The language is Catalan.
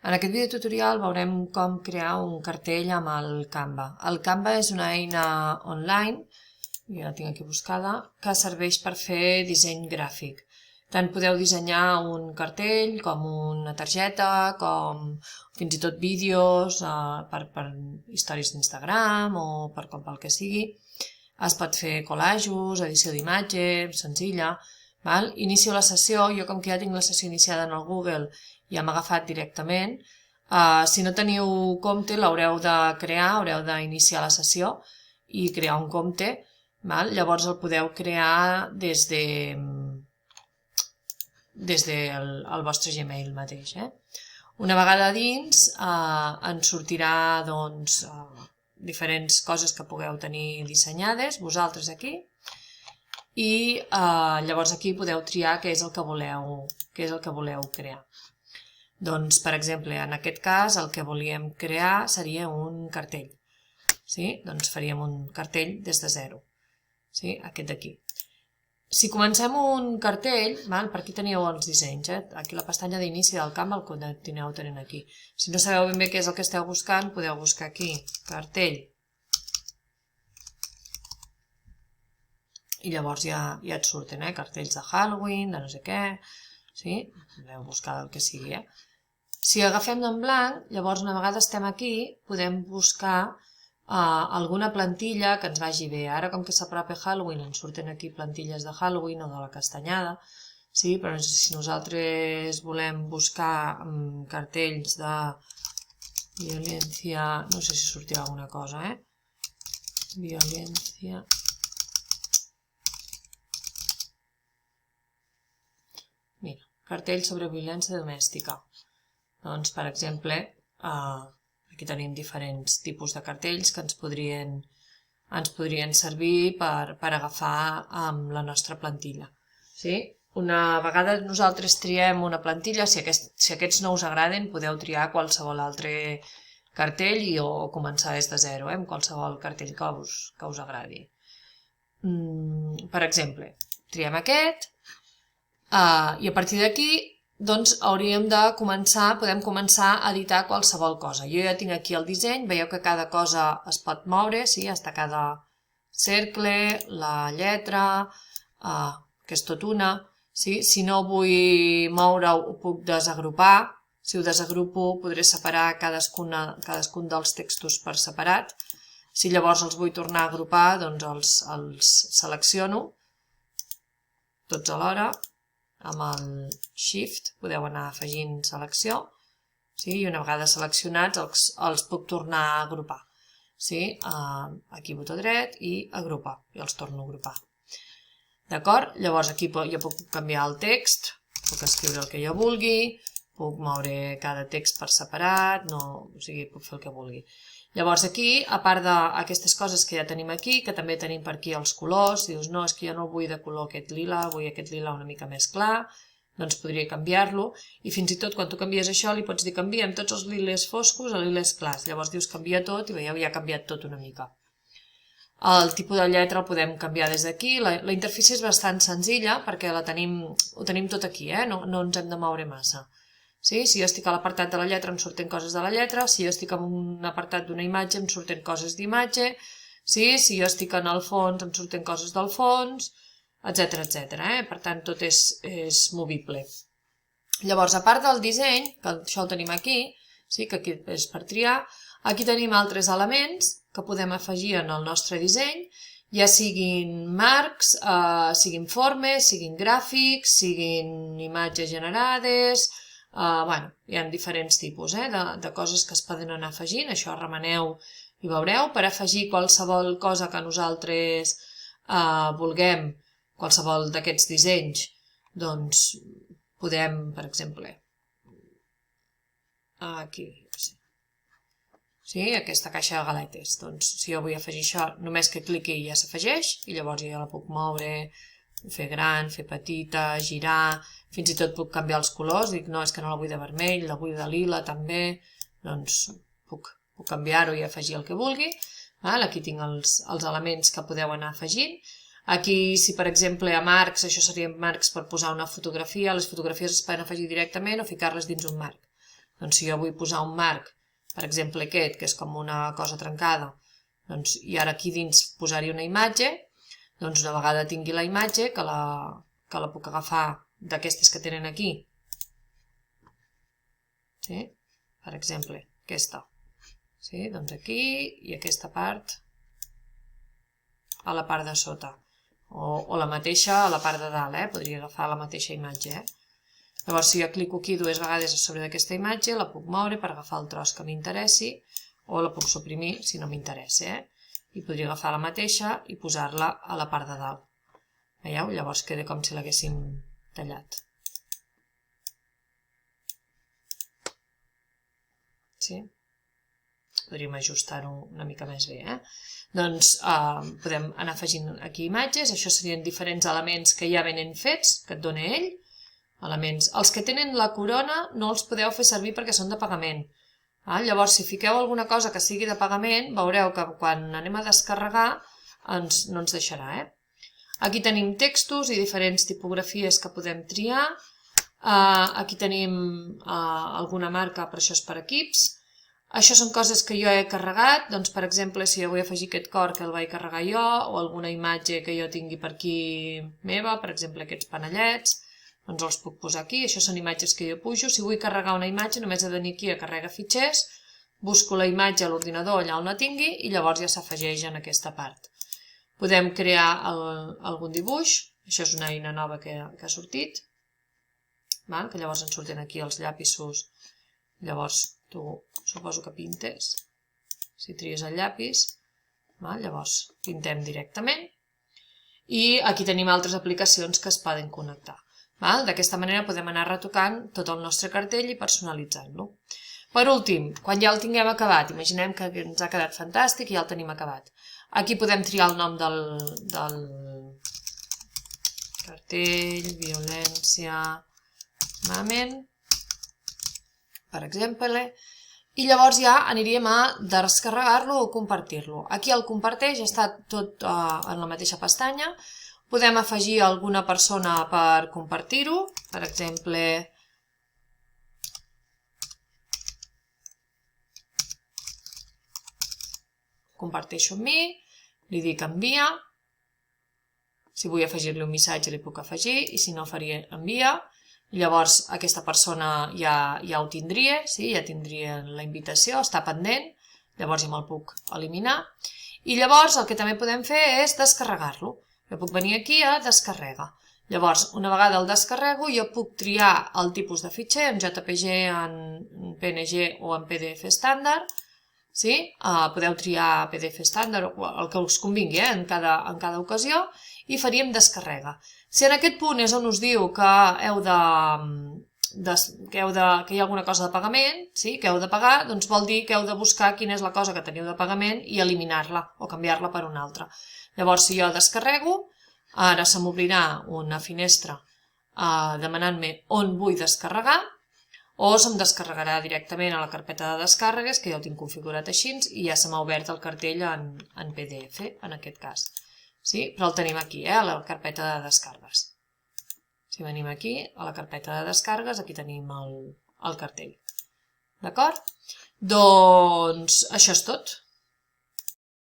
En aquest vídeo tutorial veurem com crear un cartell amb el Canva. El Canva és una eina online, ja la tinc aquí buscada, que serveix per fer disseny gràfic. Tant podeu dissenyar un cartell com una targeta, com fins i tot vídeos per històries d'Instagram o per com pel que sigui. Es pot fer collages, edició d'imatge, senzilla. Inicio la sessió, jo com que ja tinc la sessió iniciada en el Google ja m'ha agafat directament. Si no teniu compte l'haureu de crear, haureu d'iniciar la sessió i crear un compte. Llavors el podeu crear des del vostre Gmail mateix. Una vegada dins ens sortirà diferents coses que pugueu tenir dissenyades vosaltres aquí i llavors aquí podeu triar què és el que voleu crear. Doncs, per exemple, en aquest cas el que volíem crear seria un cartell. Doncs faríem un cartell des de zero, aquest d'aquí. Si comencem un cartell, per aquí teniu els dissenys, aquí la pestanya d'inici del Canva el continueu tenint aquí. Si no sabeu ben bé què és el que esteu buscant, podeu buscar aquí, cartell, i llavors ja et surten cartells de Halloween, de no sé què, podeu buscar el que sigui. Si agafem en blanc, llavors una vegada estem aquí, podem buscar alguna plantilla que ens vagi bé. Ara, com que s'apropa Halloween, ens surten aquí plantilles de Halloween o de la castanyada, però si nosaltres volem buscar cartells de violència, no sé si sortirà alguna cosa, violència... Mira, cartells sobre violència domèstica. Doncs, per exemple, aquí tenim diferents tipus de cartells que ens podrien servir per agafar amb la nostra plantilla. Una vegada nosaltres triem una plantilla, si aquests no us agraden, podeu triar qualsevol altre cartell o començar des de zero, amb qualsevol cartell que us agradi. Per exemple, triem aquest i a partir d'aquí podem començar a editar qualsevol cosa. Jo ja tinc aquí el disseny, veieu que cada cosa es pot moure, està cada cercle, la lletra, que és tot una. Si no vull moure-ho, ho puc desagrupar. Si ho desagrupo, podré separar cadascun dels textos per separat. Si llavors els vull tornar a agrupar, doncs els selecciono tots alhora. Amb el Shift podeu anar afegint selecció i una vegada seleccionats els puc tornar a agrupar. Aquí botó dret i agrupar, i els torno a agrupar. D'acord? Llavors aquí jo puc canviar el text, puc escriure el que jo vulgui, puc moure cada text per separat, puc fer el que vulgui. Llavors aquí, a part d'aquestes coses que ja tenim aquí, que també tenim per aquí els colors, si dius no, és que jo no el vull de color aquest lila, vull aquest lila una mica més clar, doncs podria canviar-lo, i fins i tot quan tu canvies això li pots dir canviem tots els liles foscos a liles clars, llavors dius canvia tot i veieu ja ha canviat tot una mica. El tipus de lletra el podem canviar des d'aquí, la interfície és bastant senzilla perquè ho tenim tot aquí, no ens hem de moure massa. Si jo estic a l'apartat de la lletra em surten coses de la lletra, si jo estic en un apartat d'una imatge em surten coses d'imatge, si jo estic en el fons em surten coses del fons, etc. Per tant, tot és movible. Llavors, a part del disseny, que això ho tenim aquí, que aquí és per triar, aquí tenim altres elements que podem afegir en el nostre disseny, ja siguin marcs, siguin formes, siguin gràfics, siguin imatges generades... Hi ha diferents tipus de coses que es poden anar afegint, això remeneu i veureu. Per afegir qualsevol cosa que nosaltres vulguem, qualsevol d'aquests dissenys, doncs podem, per exemple, aquí, aquesta caixa de galetes, doncs si jo vull afegir això, només que cliqui ja s'afegeix i llavors jo la puc moure, fer gran, fer petita, girar, fins i tot puc canviar els colors, dic no, és que no la vull de vermell, la vull de lila també, doncs puc canviar-ho i afegir el que vulgui. Aquí tinc els elements que podeu anar afegint. Aquí, si per exemple a marcs, això serien marcs per posar una fotografia, les fotografies es poden afegir directament o ficar-les dins un marc. Doncs si jo vull posar un marc, per exemple aquest, que és com una cosa trencada, i ara aquí dins posar-hi una imatge, doncs una vegada tingui la imatge, que la puc agafar d'aquestes que tenen aquí, per exemple, aquesta, doncs aquí i aquesta part a la part de sota, o la mateixa a la part de dalt, podria agafar la mateixa imatge. Llavors, si jo clico aquí dues vegades a sobre d'aquesta imatge, la puc moure per agafar el tros que m'interessi, o la puc suprimir si no m'interessa, i podria agafar la mateixa i posar-la a la part de dalt. Veieu? Llavors queda com si l'haguéssim tallat. Sí? Podríem ajustar-ho una mica més bé, Doncs podem anar afegint aquí imatges, això serien diferents elements que ja venen fets, que et dona ell, elements. Els que tenen la corona no els podeu fer servir perquè són de pagament. Llavors, si fiqueu alguna cosa que sigui de pagament, veureu que quan anem a descarregar no ens deixarà. Aquí tenim textos i diferents tipografies que podem triar. Aquí tenim alguna marca, però això és per equips. Això són coses que jo he carregat, doncs per exemple si jo vull afegir aquest cor que el vaig carregar jo, o alguna imatge que jo tingui per aquí meva, per exemple aquests panellets, doncs els puc posar aquí, això són imatges que jo pujo. Si vull carregar una imatge només he de venir aquí a carregar fitxers, busco la imatge a l'ordinador allà on la tingui i llavors ja s'afegeix en aquesta part. Podem crear algun dibuix, això és una eina nova que ha sortit, que llavors ens surten aquí els llapisos, llavors tu suposo que pintes, si tries el llapis, llavors pintem directament i aquí tenim altres aplicacions que es poden connectar. D'aquesta manera podem anar retocant tot el nostre cartell i personalitzant-lo. Per últim, quan ja el tinguem acabat, imaginem que ens ha quedat fantàstic i ja el tenim acabat. Aquí podem triar el nom del cartell, violència, mamen, per exemple, i llavors ja aniríem a descarregar-lo o compartir-lo. Aquí el comparteix està tot en la mateixa pestanya. Podem afegir alguna persona per compartir-ho, per exemple, comparteixo amb mi, li dic envia, si vull afegir-li un missatge li puc afegir i si no faria envia, llavors aquesta persona ja ho tindria, ja tindria la invitació, està pendent, llavors ja me'l puc eliminar i llavors el que també podem fer és descarregar-lo. Jo puc venir aquí a descarrega. Llavors, una vegada el descarrego, jo puc triar el tipus de fitxer, en JPG, en PNG o en PDF estàndard. Podeu triar PDF estàndard o el que us convingui en cada ocasió i faríem descarrega. Si en aquest punt és on us diu que hi ha alguna cosa de pagament, que heu de pagar, doncs vol dir que heu de buscar quina és la cosa que teniu de pagament i eliminar-la o canviar-la per una altra. Llavors, si jo descarrego, ara se m'obrirà una finestra demanant-me on vull descarregar o se'm descarregarà directament a la carpeta de descàrregues, que jo el tinc configurat així, i ja se m'ha obert el cartell en PDF, en aquest cas. Però el tenim aquí, a la carpeta de descàrregues. Si venim aquí, a la carpeta de descàrregues, aquí tenim el cartell. D'acord? Doncs això és tot.